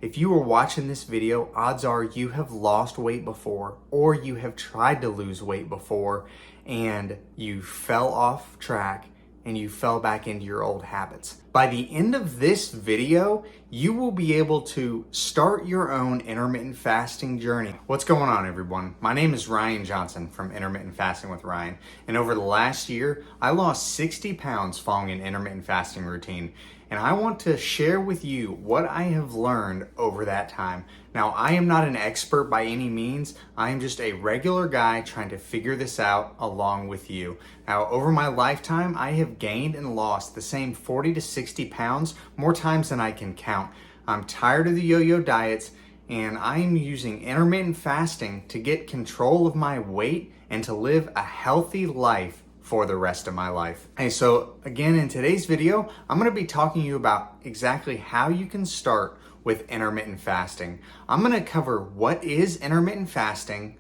If you were watching this video, odds are you have lost weight before, or you have tried to lose weight before and you fell off track and you fell back into your old habits. By the end of this video, you will be able to start your own intermittent fasting journey. What's going on, everyone? My name is Ryan Johnson from Intermittent Fasting with Ryan, and over the last year, I lost 60 pounds following an intermittent fasting routine. And I want to share with you what I have learned over that time. Now, I am not an expert by any means. I am just a regular guy trying to figure this out along with you. Now, over my lifetime, I have gained and lost the same 40 to 60 pounds more times than I can count. I'm tired of the yo-yo diets, and I am using intermittent fasting to get control of my weight and to live a healthy life for the rest of my life. Hey, so again, in today's video, I'm gonna be talking to you about exactly how you can start with intermittent fasting. I'm gonna cover what is intermittent fasting,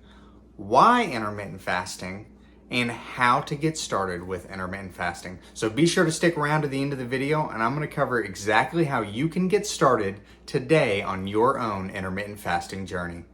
why intermittent fasting, and how to get started with intermittent fasting. So be sure to stick around to the end of the video, and I'm gonna cover exactly how you can get started today on your own intermittent fasting journey.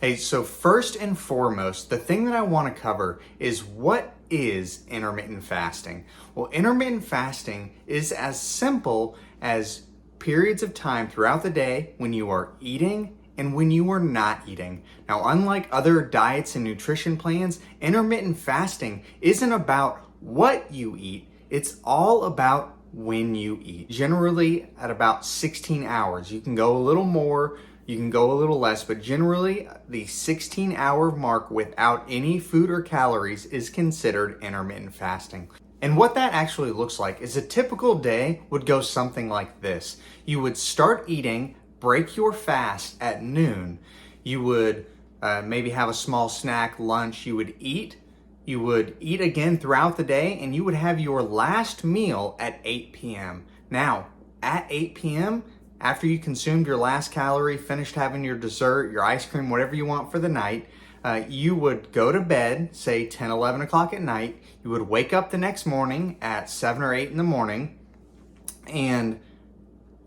Hey, so first and foremost, the thing that I wanna cover is what is intermittent fasting? Well, intermittent fasting is as simple as periods of time throughout the day when you are eating and when you are not eating. Now, unlike other diets and nutrition plans, intermittent fasting isn't about what you eat, it's all about when you eat. Generally at about 16 hours. You can go a little more, you can go a little less, but generally the 16-hour mark without any food or calories is considered intermittent fasting. And what that actually looks like is a typical day would go something like this. You would start eating, break your fast at noon. You would maybe have a small snack, lunch. You would eat again throughout the day, and you would have your last meal at 8 p.m. Now, at 8 p.m., after you consumed your last calorie, finished having your dessert, your ice cream, whatever you want for the night, you would go to bed, say 10, 11 o'clock at night. You would wake up the next morning at 7 or 8 in the morning, and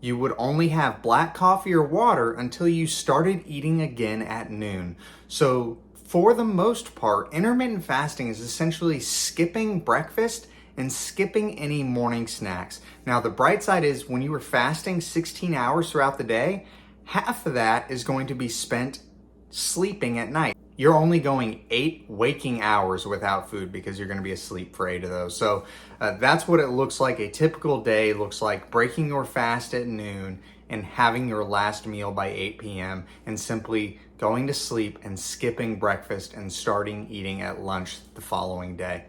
you would only have black coffee or water until you started eating again at noon. So for the most part, intermittent fasting is essentially skipping breakfast and skipping any morning snacks. Now, the bright side is when you were fasting 16 hours throughout the day, half of that is going to be spent sleeping at night. You're only going 8 waking hours without food because you're going to be asleep for 8 of those. So that's what it looks like. A typical day looks like breaking your fast at noon and having your last meal by 8 p.m. and simply going to sleep and skipping breakfast and starting eating at lunch the following day.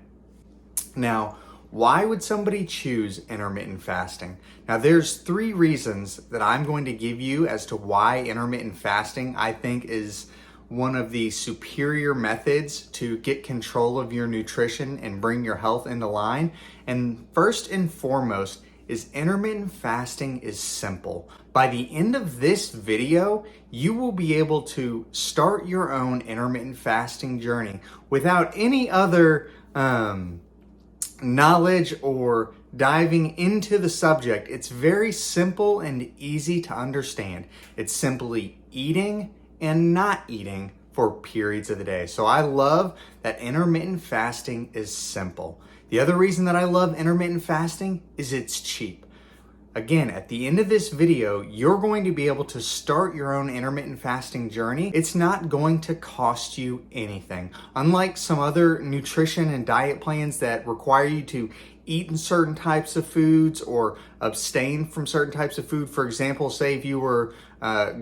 Now, why would somebody choose intermittent fasting? Now, there's 3 reasons that I'm going to give you as to why intermittent fasting I think is one of the superior methods to get control of your nutrition and bring your health into line. And first and foremost is intermittent fasting is simple. By the end of this video, you will be able to start your own intermittent fasting journey without any other knowledge or diving into the subject. It's very simple and easy to understand. It's simply eating and not eating for periods of the day. So I love that intermittent fasting is simple. The other reason that I love intermittent fasting is it's cheap. Again, at the end of this video, you're going to be able to start your own intermittent fasting journey. It's not going to cost you anything. Unlike some other nutrition and diet plans that require you to eat certain types of foods or abstain from certain types of food. For example, say if you were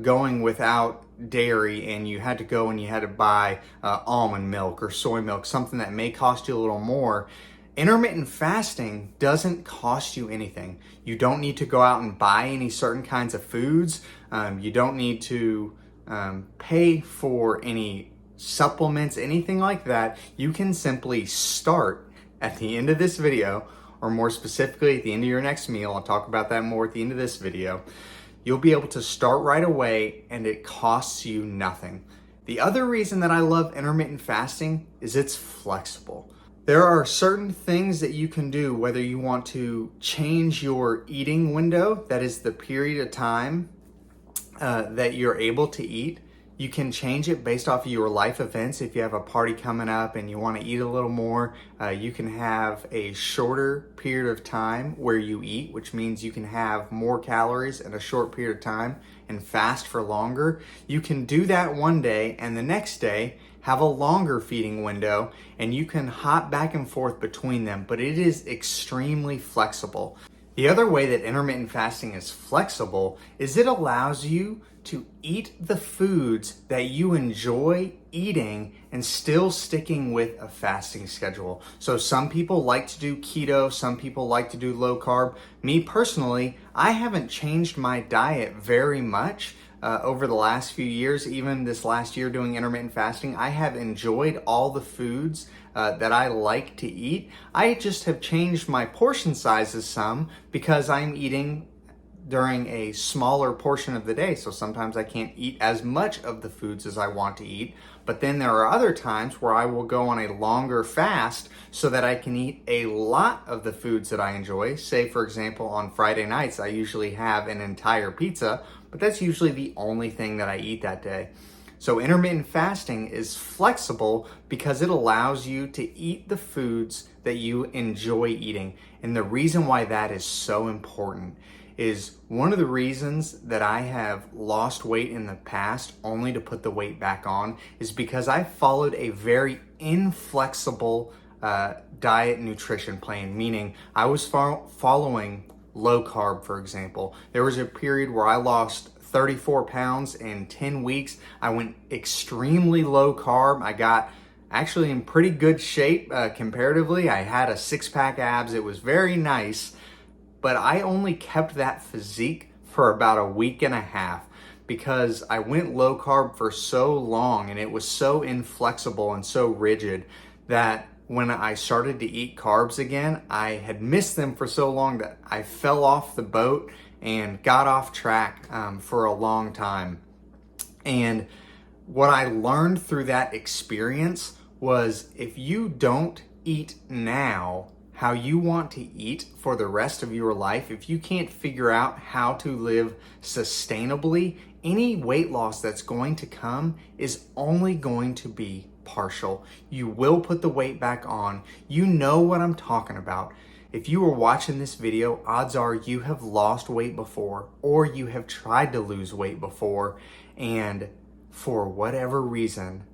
going without dairy and you had to go and you had to buy almond milk or soy milk, something that may cost you a little more. Intermittent fasting doesn't cost you anything. You don't need to go out and buy any certain kinds of foods. You don't need to pay for any supplements, anything like that. You can simply start at the end of this video, or more specifically at the end of your next meal. I'll talk about that more at the end of this video. You'll be able to start right away and it costs you nothing. The other reason that I love intermittent fasting is it's flexible. There are certain things that you can do, whether you want to change your eating window, that is the period of time that you're able to eat. You can change it based off of your life events. If you have a party coming up and you want to eat a little more, you can have a shorter period of time where you eat, which means you can have more calories in a short period of time and fast for longer. You can do that one day and the next day have a longer feeding window, and you can hop back and forth between them, but it is extremely flexible. The other way that intermittent fasting is flexible is it allows you to eat the foods that you enjoy eating and still sticking with a fasting schedule. So some people like to do keto, some people like to do low carb. Me personally, I haven't changed my diet very much over the last few years. Even this last year doing intermittent fasting, I have enjoyed all the foods that I like to eat. I just have changed my portion sizes some because I'm eating during a smaller portion of the day. So sometimes I can't eat as much of the foods as I want to eat. But then there are other times where I will go on a longer fast so that I can eat a lot of the foods that I enjoy. Say, for example, on Friday nights, I usually have an entire pizza, but that's usually the only thing that I eat that day. So intermittent fasting is flexible because it allows you to eat the foods that you enjoy eating. And the reason why that is so important is one of the reasons that I have lost weight in the past only to put the weight back on is because I followed a very inflexible diet nutrition plan, meaning I was following low carb, for example. There was a period where I lost 34 pounds in 10 weeks. I went extremely low carb. I got actually in pretty good shape comparatively. I had a six-pack abs. It was very nice. But I only kept that physique for about a week and a half because I went low carb for so long and it was so inflexible and so rigid that when I started to eat carbs again, I had missed them for so long that I fell off the boat and got off track for a long time. And what I learned through that experience was if you don't eat now how you want to eat for the rest of your life, if you can't figure out how to live sustainably, any weight loss that's going to come is only going to be partial. You will put the weight back on. You know what I'm talking about. If you were watching this video, odds are you have lost weight before, or you have tried to lose weight before, and for whatever reason,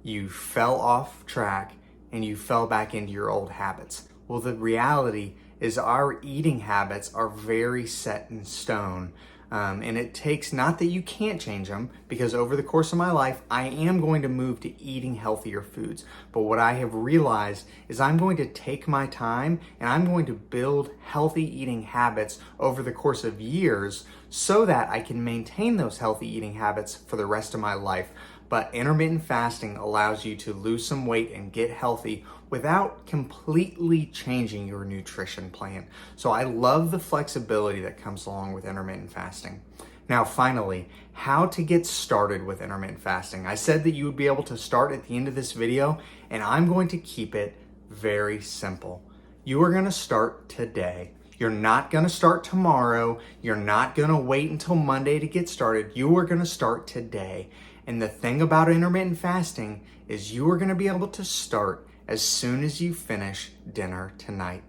you fell off track and you fell back into your old habits. Well, the reality is our eating habits are very set in stone. And it takes, not that you can't change them, because over the course of my life, I am going to move to eating healthier foods. But what I have realized is I'm going to take my time and I'm going to build healthy eating habits over the course of years so that I can maintain those healthy eating habits for the rest of my life. But intermittent fasting allows you to lose some weight and get healthy without completely changing your nutrition plan. So I love the flexibility that comes along with intermittent fasting. Now, finally, how to get started with intermittent fasting. I said that you would be able to start at the end of this video, and I'm going to keep it very simple. You are going to start today. You're not going to start tomorrow. You're not going to wait until Monday to get started. You are going to start today. And the thing about intermittent fasting is you are going to be able to start as soon as you finish dinner tonight.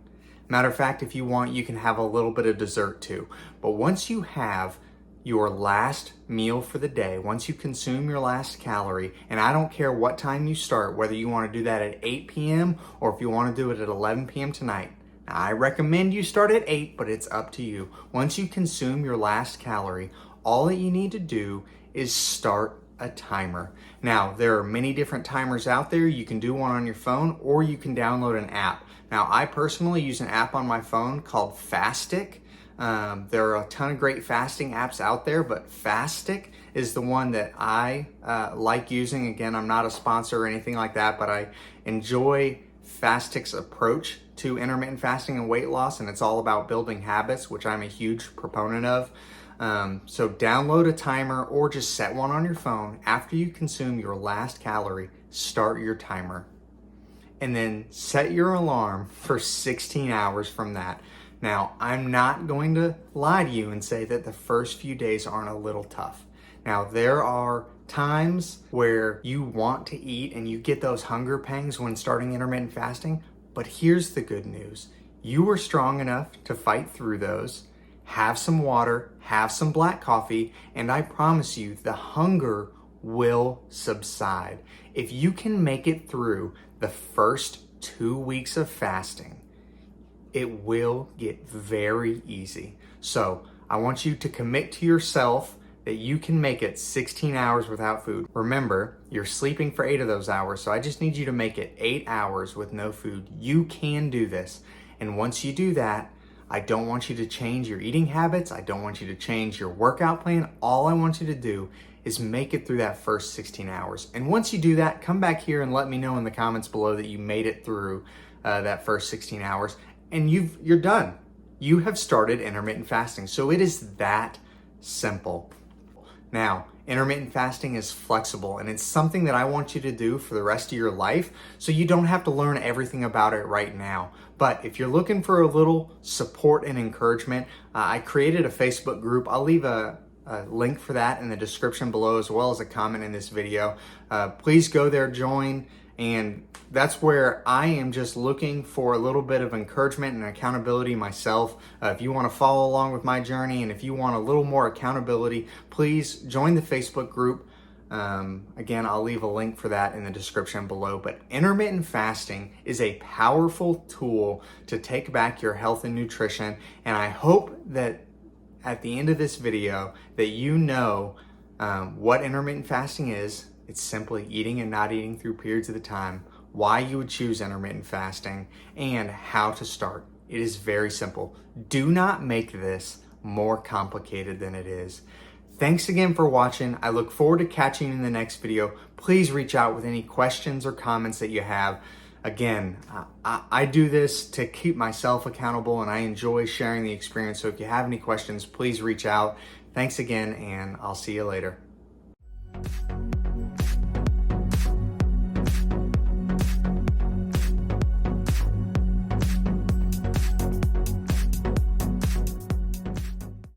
Matter of fact, if you want, you can have a little bit of dessert too. But once you have your last meal for the day, once you consume your last calorie, and I don't care what time you start, whether you want to do that at 8 p.m. or if you want to do it at 11 p.m. tonight. Now, I recommend you start at 8, but it's up to you. Once you consume your last calorie, all that you need to do is start a timer. Now, there are many different timers out there. You can do one on your phone or you can download an app. Now, I personally use an app on my phone called Fastic. There are a ton of great fasting apps out there, but Fastic is the one that I like using. Again, I'm not a sponsor or anything like that, but I enjoy Fastic's approach to intermittent fasting and weight loss, and it's all about building habits, which I'm a huge proponent of. So download a timer or just set one on your phone. After you consume your last calorie, start your timer. And then set your alarm for 16 hours from that. Now, I'm not going to lie to you and say that the first few days aren't a little tough. Now, there are times where you want to eat and you get those hunger pangs when starting intermittent fasting, but here's the good news. You were strong enough to fight through those, have some water, have some black coffee, and I promise you the hunger will subside. If you can make it through the first 2 weeks of fasting, it will get very easy. So I want you to commit to yourself that you can make it 16 hours without food. Remember, you're sleeping for 8 of those hours, so I just need you to make it 8 hours with no food. You can do this. And once you do that, I don't want you to change your eating habits. I don't want you to change your workout plan. All I want you to do is make it through that first 16 hours. And once you do that, come back here and let me know in the comments below that you made it through that first 16 hours and you're done. You have started intermittent fasting. So it is that simple. Now, intermittent fasting is flexible and it's something that I want you to do for the rest of your life so you don't have to learn everything about it right now. But if you're looking for a little support and encouragement, I created a Facebook group. I'll leave a link for that in the description below as well as a comment in this video. Please go there, join, and that's where I am just looking for a little bit of encouragement and accountability myself. If you want to follow along with my journey and if you want a little more accountability, please join the Facebook group. Again, I'll leave a link for that in the description below. But intermittent fasting is a powerful tool to take back your health and nutrition. And I hope that at the end of this video that you know what intermittent fasting is. It's simply eating and not eating through periods of the time, why you would choose intermittent fasting, and how to start. It is very simple. Do not make this more complicated than it is. Thanks again for watching. I look forward to catching you in the next video. Please reach out with any questions or comments that you have. Again, I do this to keep myself accountable and I enjoy sharing the experience. So if you have any questions, please reach out. Thanks again, and I'll see you later.